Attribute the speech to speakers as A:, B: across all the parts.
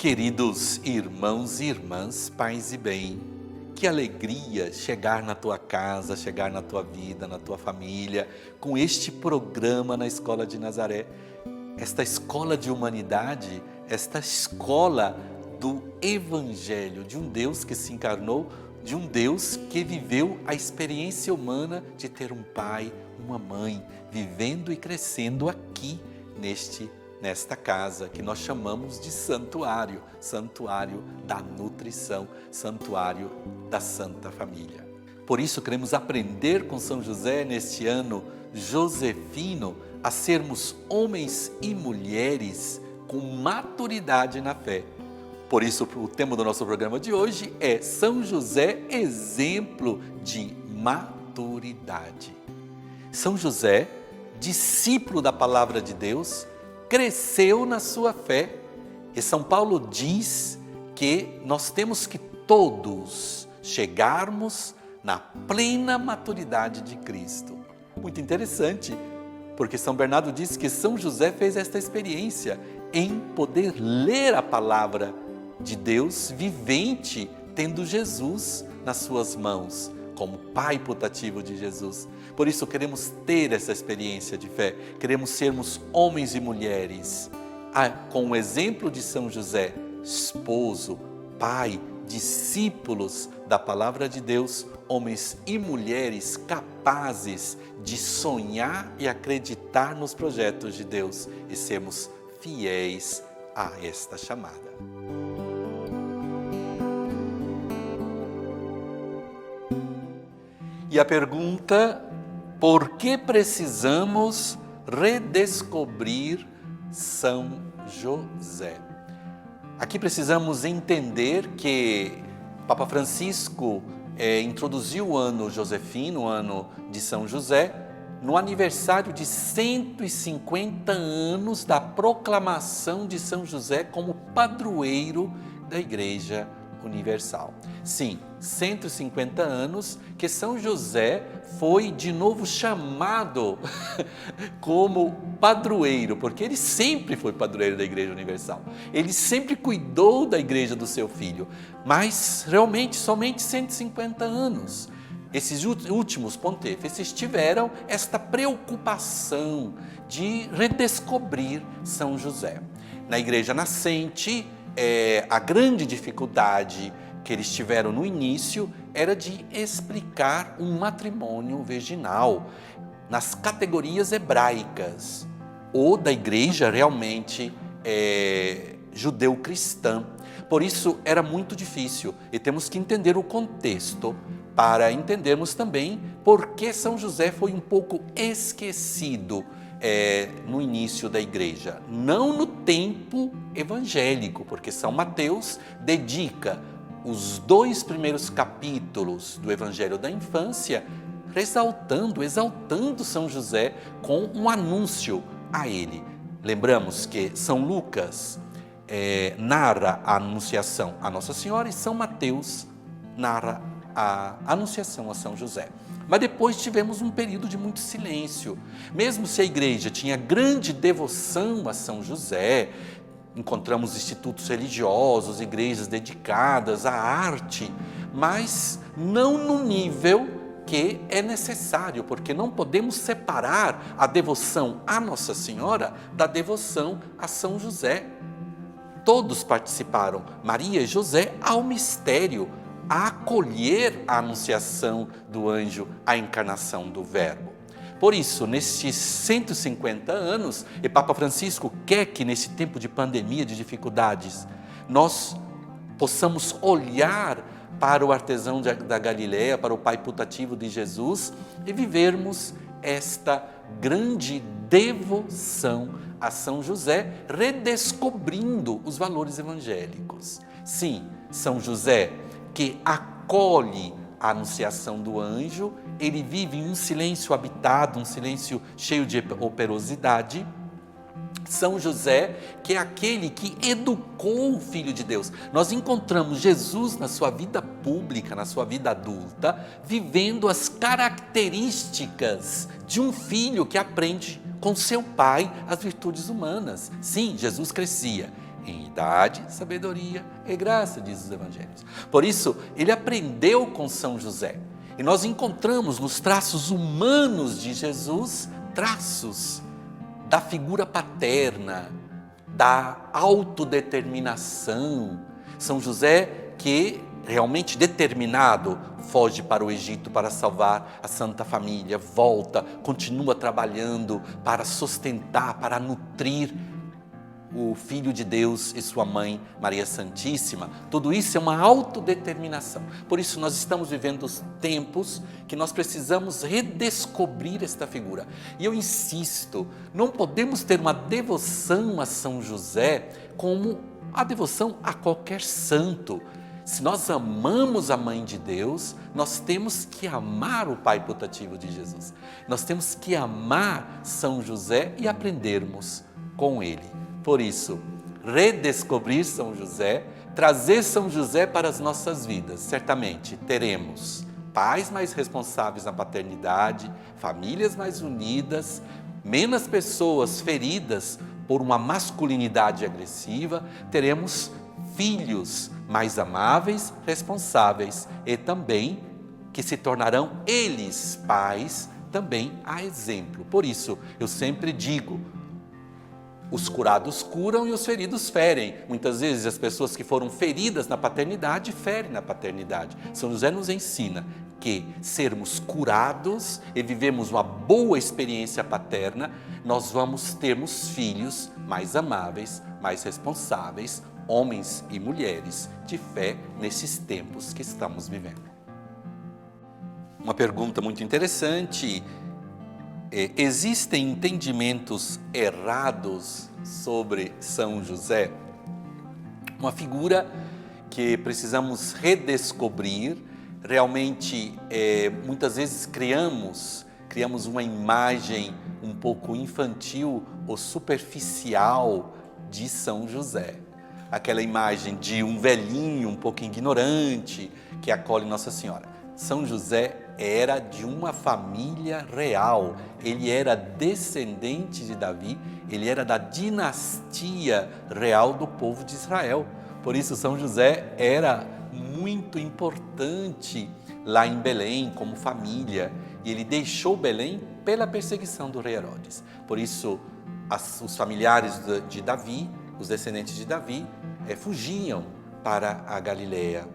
A: Queridos irmãos e irmãs, paz e bem, que alegria chegar na tua casa, chegar na tua vida, na tua família, com este programa na Escola de Nazaré. Esta escola de humanidade, esta escola do Evangelho, de um Deus que se encarnou, de um Deus que viveu a experiência humana de ter um pai, uma mãe, vivendo e crescendo aqui nesta casa que nós chamamos de santuário, santuário da nutrição, santuário da Santa Família. Por isso queremos aprender com São José neste ano josefino a sermos homens e mulheres com maturidade na fé. Por isso o tema do nosso programa de hoje é São José, exemplo de maturidade. São José, discípulo da palavra de Deus, cresceu na sua fé. E São Paulo diz que nós temos que todos chegarmos na plena maturidade de Cristo. Muito interessante, porque São Bernardo diz que São José fez esta experiência em poder ler a palavra de Deus vivente, tendo Jesus nas suas mãos, como pai putativo de Jesus. Por isso queremos ter essa experiência de fé, queremos sermos homens e mulheres, com o exemplo de São José, esposo, pai, discípulos da palavra de Deus, homens e mulheres capazes de sonhar e acreditar nos projetos de Deus e sermos fiéis a esta chamada. E a pergunta: por que precisamos redescobrir São José? Aqui precisamos entender que Papa Francisco introduziu o ano josefino, o ano de São José, no aniversário de 150 anos da proclamação de São José como padroeiro da Igreja Universal. Sim, 150 anos que São José foi de novo chamado como padroeiro, porque ele sempre foi padroeiro da Igreja Universal. Ele sempre cuidou da igreja do seu filho, mas realmente somente 150 anos. Esses últimos pontífices tiveram esta preocupação de redescobrir São José. Na igreja nascente, a grande dificuldade que eles tiveram no início era de explicar um matrimônio virginal nas categorias hebraicas ou da igreja realmente judeu-cristã. Por isso era muito difícil e temos que entender o contexto para entendermos também por que São José foi um pouco esquecido no início da igreja, não no tempo evangélico, porque São Mateus dedica os 2 primeiros capítulos do Evangelho da Infância exaltando São José com um anúncio a ele. Lembramos que São Lucas narra a anunciação a Nossa Senhora e São Mateus narra a anunciação a São José. Mas depois tivemos um período de muito silêncio. Mesmo se a igreja tinha grande devoção a São José, encontramos institutos religiosos, igrejas dedicadas à arte, mas não no nível que é necessário, porque não podemos separar a devoção à Nossa Senhora da devoção a São José. Todos participaram, Maria e José, ao mistério, a acolher a anunciação do anjo, a encarnação do Verbo. Por isso, nestes 150 anos, e Papa Francisco quer que nesse tempo de pandemia, de dificuldades, nós possamos olhar para o artesão da Galileia, para o pai putativo de Jesus e vivermos esta grande devoção a São José, redescobrindo os valores evangélicos. Sim, São José que acolhe a anunciação do anjo, ele vive em um silêncio habitado, um silêncio cheio de operosidade. São José, que é aquele que educou o Filho de Deus. Nós encontramos Jesus na sua vida pública, na sua vida adulta, vivendo as características de um filho que aprende com seu pai as virtudes humanas. Sim, Jesus crescia em idade, sabedoria e graça, diz os evangelhos. Por isso, ele aprendeu com São José. E nós encontramos nos traços humanos de Jesus, traços da figura paterna, da autodeterminação. São José que, realmente determinado, foge para o Egito para salvar a Santa Família, volta, continua trabalhando para sustentar, para nutrir o Filho de Deus e sua mãe, Maria Santíssima. Tudo isso é uma autodeterminação. Por isso nós estamos vivendo os tempos que nós precisamos redescobrir esta figura. E eu insisto, não podemos ter uma devoção a São José como a devoção a qualquer santo. Se nós amamos a Mãe de Deus, nós temos que amar o Pai putativo de Jesus. Nós temos que amar São José e aprendermos com ele. Por isso, redescobrir São José, trazer São José para as nossas vidas. Certamente teremos pais mais responsáveis na paternidade, famílias mais unidas, menos pessoas feridas por uma masculinidade agressiva, teremos filhos mais amáveis, responsáveis e também que se tornarão eles pais também a exemplo. Por isso, eu sempre digo, os curados curam e os feridos ferem. Muitas vezes as pessoas que foram feridas na paternidade ferem na paternidade. São José nos ensina que sermos curados e vivemos uma boa experiência paterna, nós vamos termos filhos mais amáveis, mais responsáveis, homens e mulheres de fé nesses tempos que estamos vivendo. Uma pergunta muito interessante. Existem entendimentos errados sobre São José? Uma figura que precisamos redescobrir. Realmente, muitas vezes criamos uma imagem um pouco infantil ou superficial de São José. Aquela imagem de um velhinho um pouco ignorante que acolhe Nossa Senhora. São José era de uma família real, ele era descendente de Davi, ele era da dinastia real do povo de Israel. Por isso São José era muito importante lá em Belém como família, e ele deixou Belém pela perseguição do rei Herodes. Por isso os familiares de Davi, os descendentes de Davi, fugiam para a Galileia,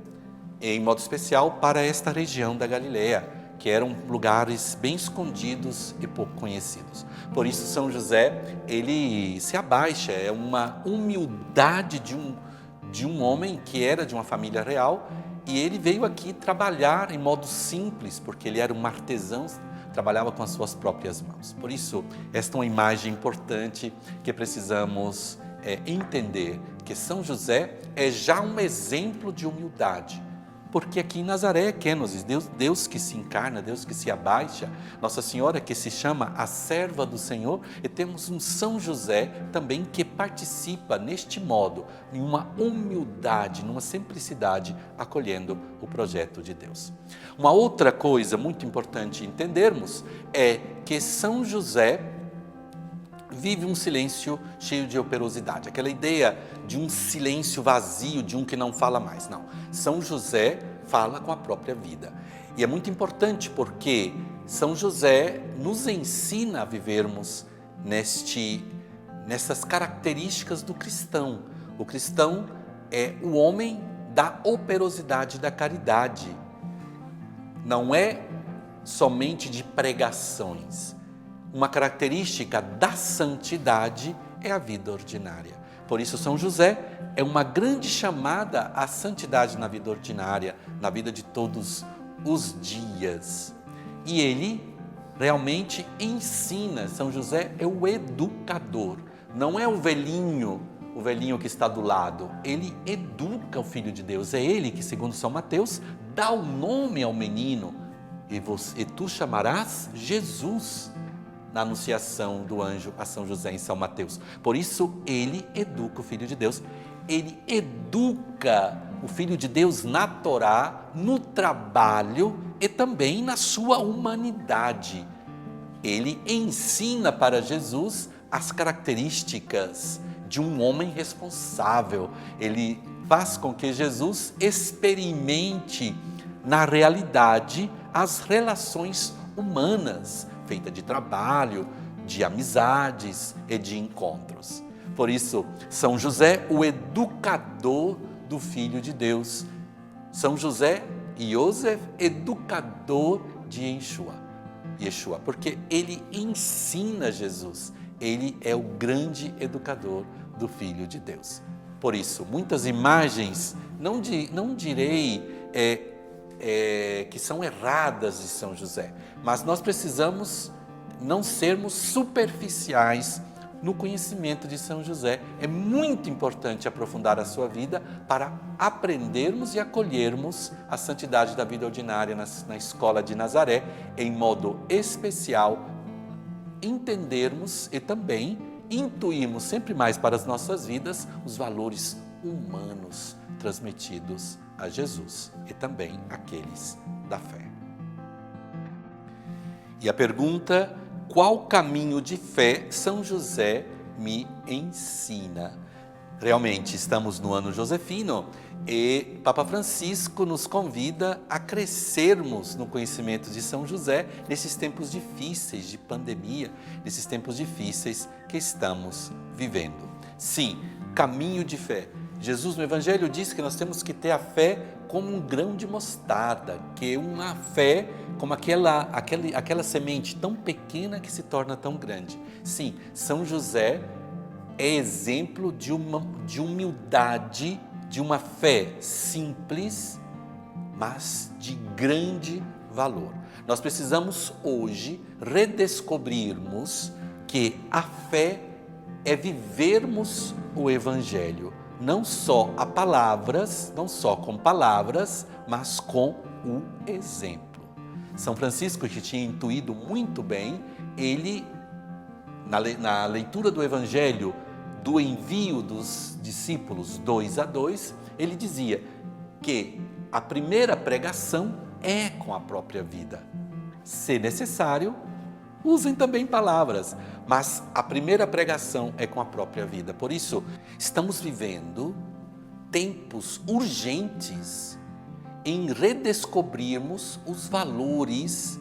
A: em modo especial para esta região da Galileia, que eram lugares bem escondidos e pouco conhecidos. Por isso São José, ele se abaixa, é uma humildade de um homem que era de uma família real, e ele veio aqui trabalhar em modo simples, porque ele era um artesão, trabalhava com as suas próprias mãos. Por isso, esta é uma imagem importante que precisamos entender, que São José é já um exemplo de humildade, porque aqui em Nazaré é Kênosis, Deus que se encarna, Deus que se abaixa, Nossa Senhora que se chama a serva do Senhor, e temos um São José também que participa neste modo, em uma humildade, numa simplicidade, acolhendo o projeto de Deus. Uma outra coisa muito importante entendermos é que São José vive um silêncio cheio de operosidade. Aquela ideia de um silêncio vazio, de um que não fala mais. Não. São José fala com a própria vida. E é muito importante porque São José nos ensina a vivermos nessas características do cristão. O cristão é o homem da operosidade, da caridade. Não é somente de pregações. Uma característica da santidade é a vida ordinária. Por isso, São José é uma grande chamada à santidade na vida ordinária, na vida de todos os dias. E ele realmente ensina. São José é o educador, não é o velhinho que está do lado. Ele educa o Filho de Deus. É ele que, segundo São Mateus, dá o nome ao menino. E tu chamarás Jesus, na anunciação do anjo a São José em São Mateus. Por isso, ele educa o Filho de Deus. Ele educa o Filho de Deus na Torá, no trabalho e também na sua humanidade. Ele ensina para Jesus as características de um homem responsável. Ele faz com que Jesus experimente na realidade as relações humanas, feita de trabalho, de amizades e de encontros. Por isso, São José, o educador do Filho de Deus. São José Yosef, educador de Yeshua, porque ele ensina Jesus. Ele é o grande educador do Filho de Deus. Por isso, muitas imagens, não direi que são erradas de São José, mas nós precisamos não sermos superficiais no conhecimento de São José. É muito importante aprofundar a sua vida para aprendermos e acolhermos a santidade da vida ordinária na escola de Nazaré, em modo especial, entendermos e também intuirmos sempre mais para as nossas vidas os valores humanos transmitidos a Jesus e também aqueles da fé. E a pergunta: qual caminho de fé São José me ensina? Realmente estamos no ano josefino e Papa Francisco nos convida a crescermos no conhecimento de São José nesses tempos difíceis de pandemia, nesses tempos difíceis que estamos vivendo. Sim, caminho de fé. Jesus no Evangelho diz que nós temos que ter a fé como um grão de mostarda, que é uma fé como aquela semente tão pequena que se torna tão grande. Sim, São José é exemplo de humildade, de uma fé simples, mas de grande valor. Nós precisamos hoje redescobrirmos que a fé é vivermos o Evangelho, não só com palavras, mas com o exemplo. São Francisco, que tinha intuído muito bem, ele, na leitura do Evangelho, do envio dos discípulos 2 a 2, ele dizia que a primeira pregação é com a própria vida. Se necessário, usem também palavras, mas a primeira pregação é com a própria vida. Por isso, estamos vivendo tempos urgentes em redescobrirmos os valores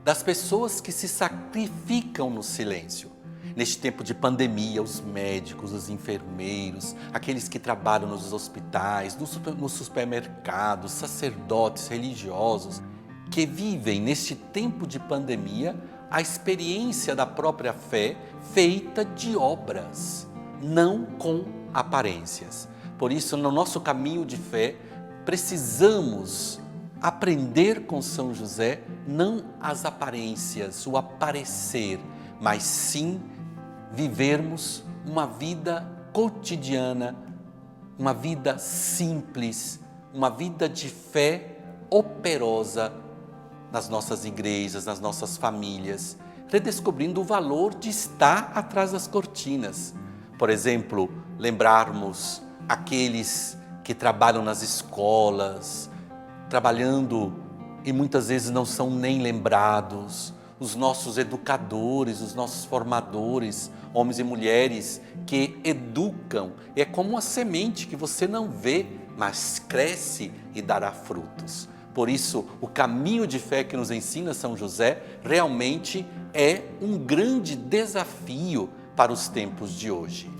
A: das pessoas que se sacrificam no silêncio. Neste tempo de pandemia, os médicos, os enfermeiros, aqueles que trabalham nos hospitais, nos supermercados, sacerdotes religiosos, que vivem neste tempo de pandemia a experiência da própria fé feita de obras, não com aparências. Por isso, no nosso caminho de fé, precisamos aprender com São José não as aparências, o aparecer, mas sim vivermos uma vida cotidiana, uma vida simples, uma vida de fé operosa nas nossas igrejas, nas nossas famílias, redescobrindo o valor de estar atrás das cortinas. Por exemplo, lembrarmos aqueles que trabalham nas escolas, trabalhando e muitas vezes não são nem lembrados, os nossos educadores, os nossos formadores, homens e mulheres que educam. É como uma semente que você não vê, mas cresce e dará frutos. Por isso, o caminho de fé que nos ensina São José realmente é um grande desafio para os tempos de hoje.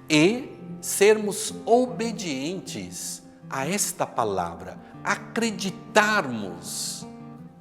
A: E sermos obedientes a esta palavra, acreditarmos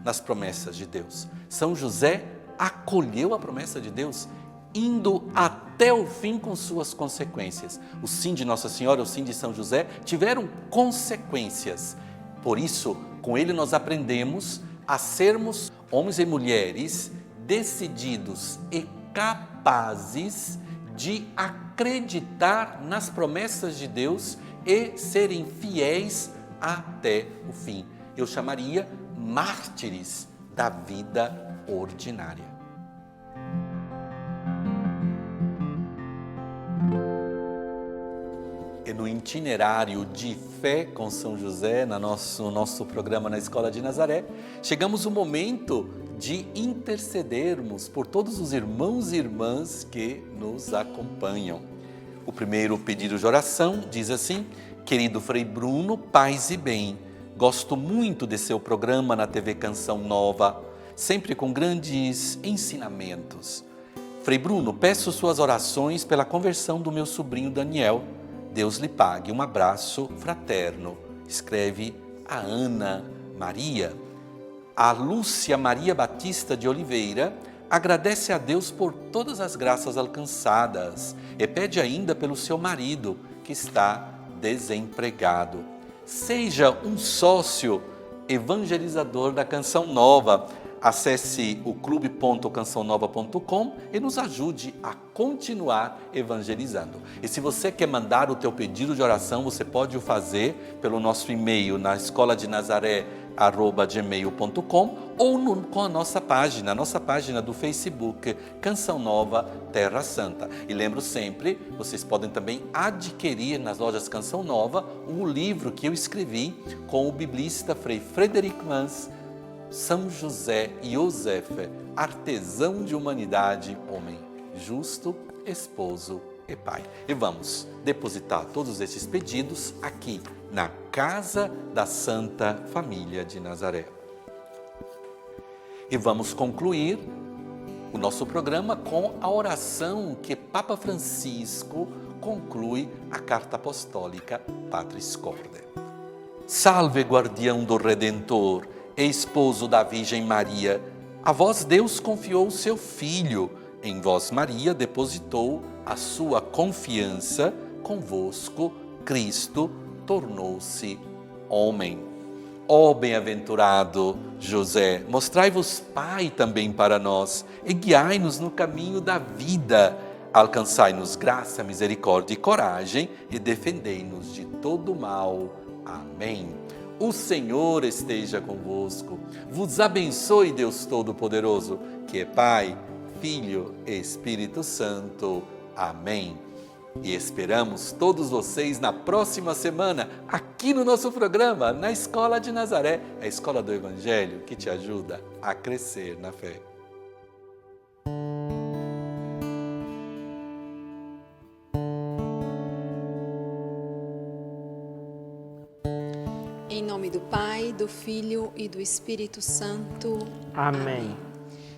A: nas promessas de Deus. São José acolheu a promessa de Deus, indo até o fim com suas consequências. O sim de Nossa Senhora, o sim de São José tiveram consequências. Por isso, com ele nós aprendemos a sermos homens e mulheres decididos e capazes de acreditar nas promessas de Deus e serem fiéis até o fim. Eu chamaria mártires da vida ordinária. E no itinerário de fé com São José, no nosso programa na Escola de Nazaré, chegamos ao momento de intercedermos por todos os irmãos e irmãs que nos acompanham. O primeiro pedido de oração diz assim: querido Frei Bruno, paz e bem. Gosto muito de seu programa na TV Canção Nova, sempre com grandes ensinamentos. Frei Bruno, peço suas orações pela conversão do meu sobrinho Daniel. Deus lhe pague. Um abraço fraterno. Escreve a Ana Maria. A Lúcia Maria Batista de Oliveira agradece a Deus por todas as graças alcançadas e pede ainda pelo seu marido, que está desempregado. Seja um sócio evangelizador da Canção Nova. Acesse o clube.cançãonova.com e nos ajude a continuar evangelizando. E se você quer mandar o teu pedido de oração, você pode o fazer pelo nosso e-mail na escoladinazaré@gmail.com ou com a nossa página do Facebook, Canção Nova Terra Santa. E lembro sempre, vocês podem também adquirir nas lojas Canção Nova o livro que eu escrevi com o biblista Frei Frederic Mans, São José Iosef, artesão de humanidade, homem justo, esposo e pai. E vamos depositar todos esses pedidos aqui na Casa da Santa Família de Nazaré. E vamos concluir o nosso programa com a oração que Papa Francisco conclui a carta apostólica Patris Corde. Salve, guardião do Redentor, esposo da Virgem Maria, a vós Deus confiou o seu Filho, em vós Maria depositou a sua confiança, convosco Cristo tornou-se homem. Ó bem-aventurado José, mostrai-vos Pai também para nós e guiai-nos no caminho da vida. Alcançai-nos graça, misericórdia e coragem e defendei-nos de todo mal. Amém. O Senhor esteja convosco, vos abençoe Deus Todo-Poderoso, que é Pai, Filho e Espírito Santo. Amém. E esperamos todos vocês na próxima semana, aqui no nosso programa, na Escola de Nazaré, a escola do Evangelho que te ajuda a crescer na fé.
B: Em nome do Pai, do Filho e do Espírito Santo.
C: Amém.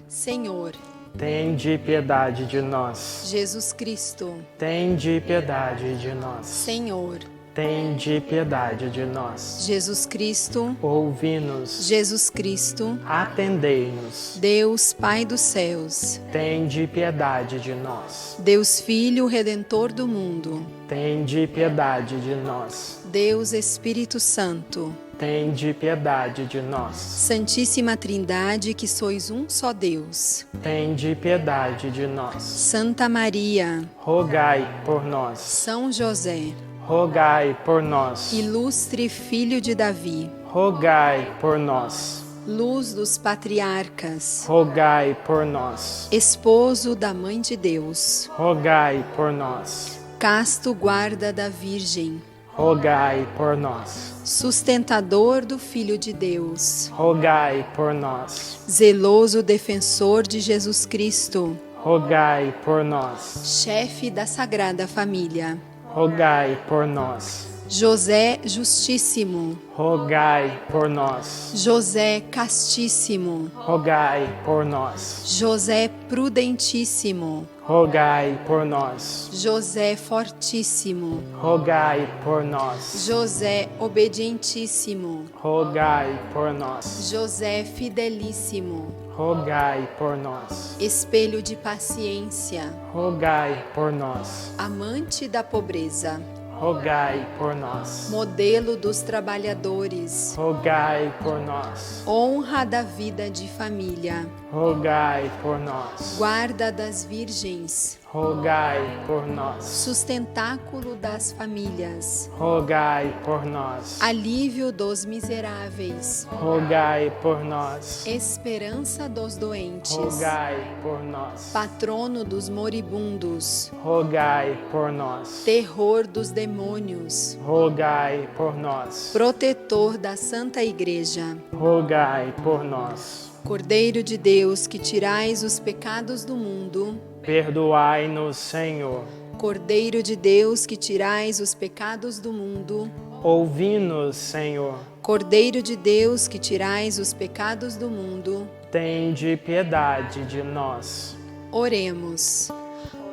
B: Senhor,
C: tende piedade de nós.
B: Jesus Cristo,
C: Tende piedade de nós.
B: Senhor,
C: Tende piedade de nós.
B: Jesus Cristo,
C: Ouvi-nos.
B: Jesus Cristo,
C: Atendei-nos.
B: Deus Pai dos céus,
C: Tende piedade de nós.
B: Deus Filho Redentor do mundo,
C: Tende piedade de nós.
B: Deus Espírito Santo,
C: Tende piedade de nós.
B: Santíssima Trindade, que sois um só Deus,
C: Tende piedade de nós.
B: Santa Maria,
C: Rogai por nós.
B: São José,
C: Rogai por nós.
B: ilustre Filho de Davi,
C: Rogai por nós.
B: luz dos patriarcas,
C: Rogai por nós.
B: esposo da Mãe de Deus,
C: Rogai por nós.
B: casto guarda da Virgem,
C: Rogai por nós.
B: sustentador do Filho de Deus,
C: Rogai por nós.
B: zeloso defensor de Jesus Cristo,
C: Rogai por nós.
B: chefe da Sagrada Família,
C: Rogai por nós.
B: José Justíssimo,
C: Rogai por nós.
B: José Castíssimo,
C: Rogai por nós.
B: José Prudentíssimo,
C: Rogai por nós.
B: José Fortíssimo,
C: Rogai por nós.
B: José Obedientíssimo,
C: Rogai por nós.
B: José Fidelíssimo,
C: Rogai por nós.
B: espelho de paciência,
C: Rogai por nós.
B: amante da pobreza,
C: Rogai por nós.
B: modelo dos trabalhadores,
C: Rogai por nós.
B: honra da vida de família,
C: Rogai por nós.
B: guarda das virgens,
C: Rogai por nós.
B: sustentáculo das famílias,
C: Rogai por nós.
B: alívio dos miseráveis,
C: Rogai por nós.
B: esperança dos doentes,
C: Rogai por nós.
B: patrono dos moribundos,
C: Rogai por nós.
B: terror dos demônios,
C: Rogai por nós.
B: protetor da Santa Igreja,
C: Rogai por nós.
B: Cordeiro de Deus, que tirais os pecados do mundo,
C: Perdoai-nos, Senhor.
B: Cordeiro de Deus, que tirais os pecados do mundo.
C: Ouvi-nos, Senhor.
B: Cordeiro de Deus, que tirais os pecados do mundo.
C: Tende piedade de nós.
B: Oremos.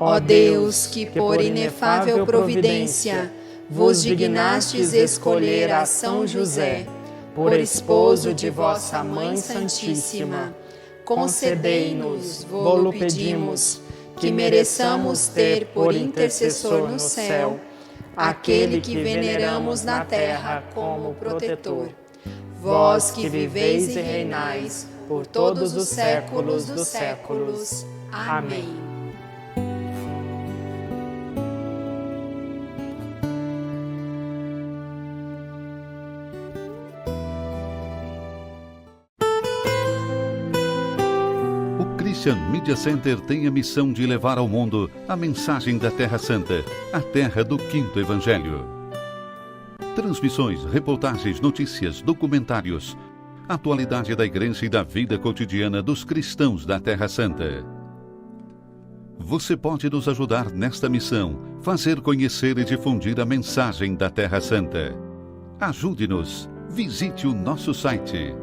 B: Ó Deus, que por inefável providência vos dignastes escolher a São José, por esposo de vossa Mãe Santíssima, concedei-nos, vô-lo pedimos, que mereçamos ter por intercessor no céu aquele que veneramos na terra como protetor. Vós que viveis e reinais por todos os séculos dos séculos. Amém.
D: Christian Media Center tem a missão de levar ao mundo a mensagem da Terra Santa, a terra do Quinto Evangelho. Transmissões, reportagens, notícias, documentários, atualidade da Igreja e da vida cotidiana dos cristãos da Terra Santa. Você pode nos ajudar nesta missão, fazer conhecer e difundir a mensagem da Terra Santa. Ajude-nos. Visite o nosso site